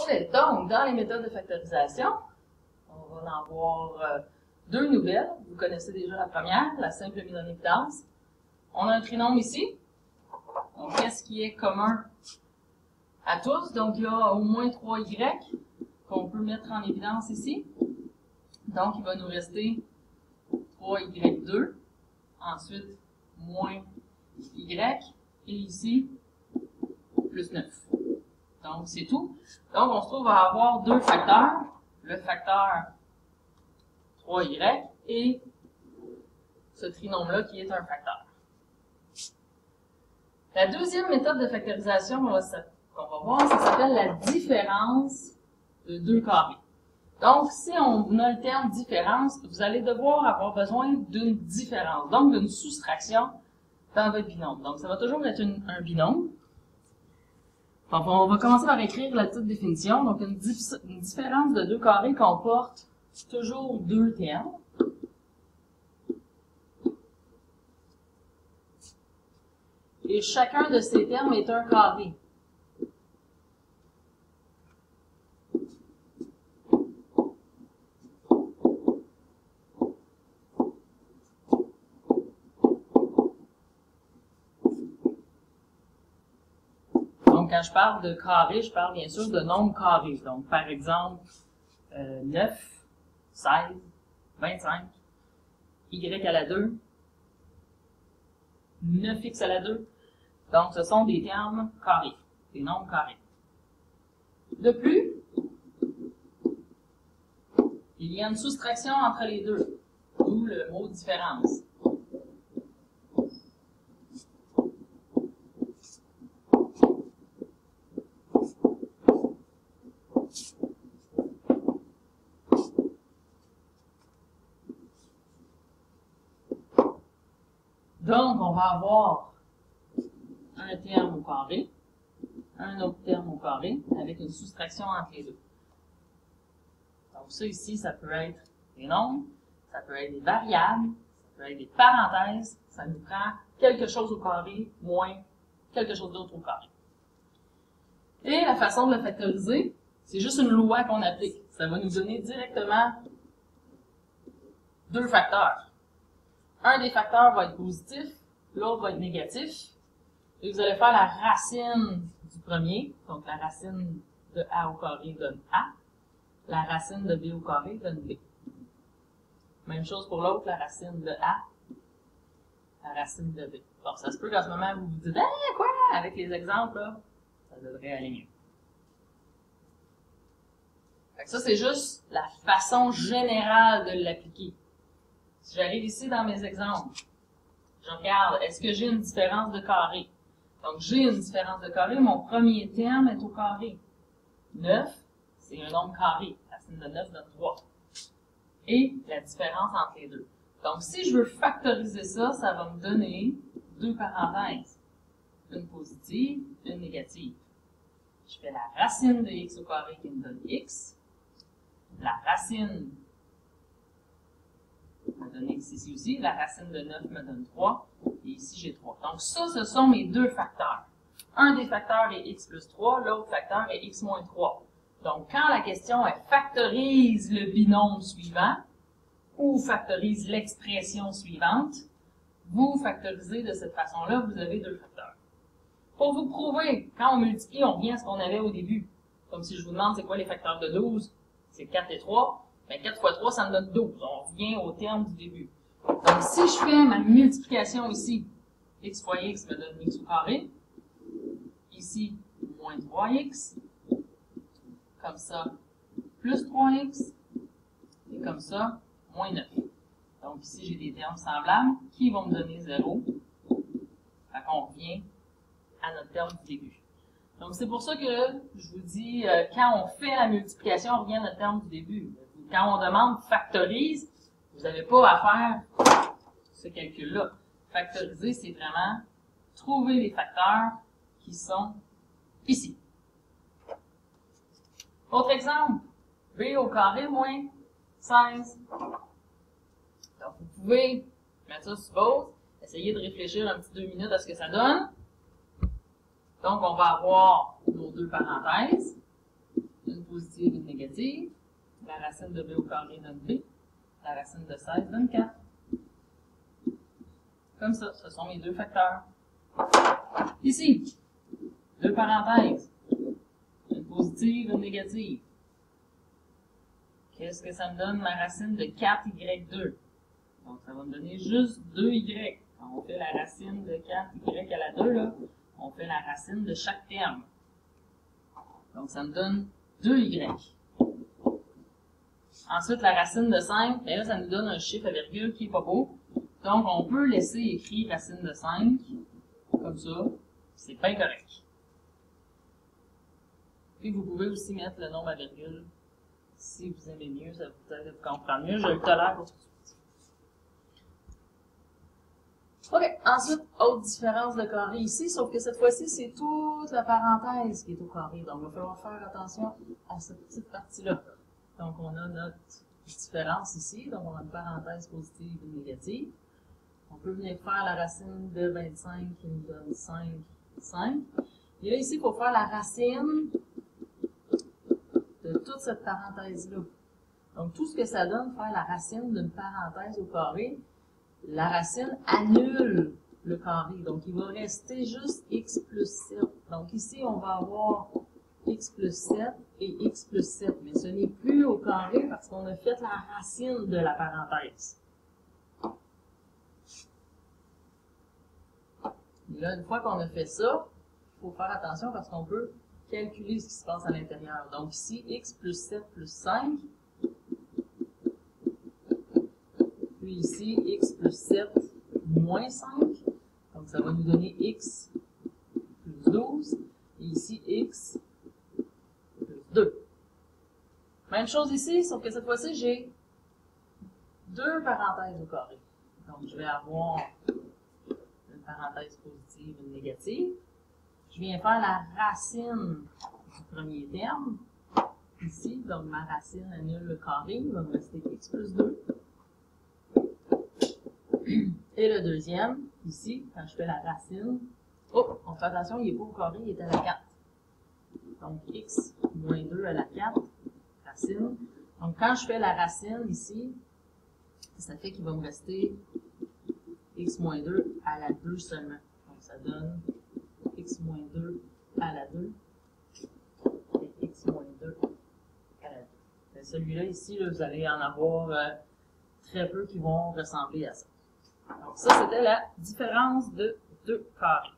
Ensuite, donc, dans les méthodes de factorisation, on va en avoir deux nouvelles. Vous connaissez déjà la première, la simple mise en évidence. On a un trinôme ici. Donc, qu'est-ce qui est commun à tous? Donc, il y a au moins 3y qu'on peut mettre en évidence ici. Donc, il va nous rester 3y2. Ensuite, moins y. Et ici, plus 9. Donc, c'est tout. Donc, on se trouve à avoir deux facteurs. Le facteur 3y et ce trinôme-là qui est un facteur. La deuxième méthode de factorisation qu'on va voir, ça s'appelle la différence de deux carrés. Donc, si on a le terme différence, vous allez devoir avoir besoin d'une différence, donc d'une soustraction dans votre binôme. Donc, ça va toujours être un binôme. Donc, on va commencer par écrire la petite définition. Donc, une différence de deux carrés comporte toujours deux termes. Et chacun de ces termes est un carré. Donc, quand je parle de carré, je parle bien sûr de nombre carré. Donc, par exemple, 9, 16, 25, y à la 2, 9x à la 2. Donc, ce sont des termes carrés, des nombres carrés. De plus, il y a une soustraction entre les deux, d'où le mot différence. Donc, on va avoir un terme au carré, un autre terme au carré, avec une soustraction entre les deux. Donc, ça ici, ça peut être des nombres, ça peut être des variables, ça peut être des parenthèses, ça nous prend quelque chose au carré, moins quelque chose d'autre au carré. Et la façon de le factoriser, c'est juste une loi qu'on applique. Ça va nous donner directement deux facteurs. Un des facteurs va être positif, l'autre va être négatif. Et vous allez faire la racine du premier. Donc, la racine de A au carré donne A. La racine de B au carré donne B. Même chose pour l'autre, la racine de A, la racine de B. Bon, ça se peut qu'à ce moment, vous vous dites « Ah, quoi? » Avec les exemples, là, ça devrait aller mieux. Fait que ça, c'est juste la façon générale de l'appliquer. Si j'arrive ici dans mes exemples, je regarde, est-ce que j'ai une différence de carré? Donc, j'ai une différence de carré, mon premier terme est au carré. 9, c'est un nombre carré. Racine de 9 donne 3. Et la différence entre les deux. Donc, si je veux factoriser ça, ça va me donner deux parenthèses. Une positive, une négative. Je fais la racine de x au carré qui me donne x. La racine me donne x ici aussi. La racine de 9 me donne 3. Et ici, j'ai 3. Donc, ça, ce sont mes deux facteurs. Un des facteurs est x plus 3, l'autre facteur est x moins 3. Donc, quand la question est factorise le binôme suivant ou factorise l'expression suivante, vous factorisez de cette façon-là, vous avez deux facteurs. Pour vous prouver, quand on multiplie, on revient à ce qu'on avait au début. Comme si je vous demande c'est quoi les facteurs de 12, c'est 4 et 3. Bien, 4 fois 3, ça me donne 12. On revient au terme du début. Donc, si je fais ma multiplication ici, x fois x me donne x au carré. Ici, moins 3x. Comme ça, plus 3x. Et comme ça, moins 9. Donc, ici, j'ai des termes semblables qui vont me donner 0. Fait qu'on revient à notre terme du début. Donc, c'est pour ça que je vous dis, quand on fait la multiplication, on revient à notre terme du début. Quand on demande factorise, vous n'avez pas à faire ce calcul-là. Factoriser, c'est vraiment trouver les facteurs qui sont ici. Autre exemple, b au carré moins 16. Donc, vous pouvez mettre ça sur pause, essayer de réfléchir un petit 2 minutes à ce que ça donne. Donc, on va avoir nos deux parenthèses. une positive et une négative. La racine de b au carré donne b. La racine de 16 donne 4. Comme ça, ce sont mes deux facteurs. Ici, deux parenthèses. Une positive et une négative. Qu'est-ce que ça me donne ma racine de 4y2? Donc, ça va me donner juste 2y. Quand on fait la racine de 4y à la 2, là, on fait la racine de chaque terme. Donc, ça me donne 2y. Ensuite, la racine de 5, bien là, ça nous donne un chiffre à virgule qui n'est pas beau. Donc, on peut laisser écrire racine de 5, comme ça. C'est pas incorrect. Puis, vous pouvez aussi mettre le nombre à virgule. Si vous aimez mieux, ça vous aide à comprendre mieux. Je le tolère pour tout de suite. OK. Ensuite, autre différence de carré ici, sauf que cette fois-ci, c'est toute la parenthèse qui est au carré. Donc, il va falloir faire attention à cette petite partie-là. Donc, on a notre différence ici. Donc, on a une parenthèse positive et négative. On peut venir faire la racine de 25 qui nous donne 5, 5. Et là, ici, il faut faire la racine de toute cette parenthèse-là. Donc, tout ce que ça donne, faire la racine d'une parenthèse au carré, la racine annule le carré. Donc, il va rester juste x plus 7. Donc, ici, on va avoir x plus 7 et x plus 7. Mais ce n'est plus au carré parce qu'on a fait la racine de la parenthèse. Et là, une fois qu'on a fait ça, il faut faire attention parce qu'on peut calculer ce qui se passe à l'intérieur. Donc ici, x plus 7 plus 5. Puis ici, x plus 7 moins 5. Donc ça va nous donner x plus 12. Et ici, x plus 2. Même chose ici, sauf que cette fois-ci, j'ai deux parenthèses au carré. Donc je vais avoir une parenthèse positive et une négative. Je viens faire la racine du premier terme, ici, donc ma racine annule le carré, il va me rester x plus 2. Et le deuxième, ici, quand je fais la racine, oh, on fait attention, il n'est pas au carré, il est à la 4. Donc x moins 2 à la 4, racine. Donc quand je fais la racine ici, ça fait qu'il va me rester x moins 2 à la 2 seulement. Donc ça donne x moins 2 à la 2 et x moins 2 à la 2. Celui-là ici, là, vous allez en avoir très peu qui vont ressembler à ça. Donc ça, c'était la différence de deux carrés.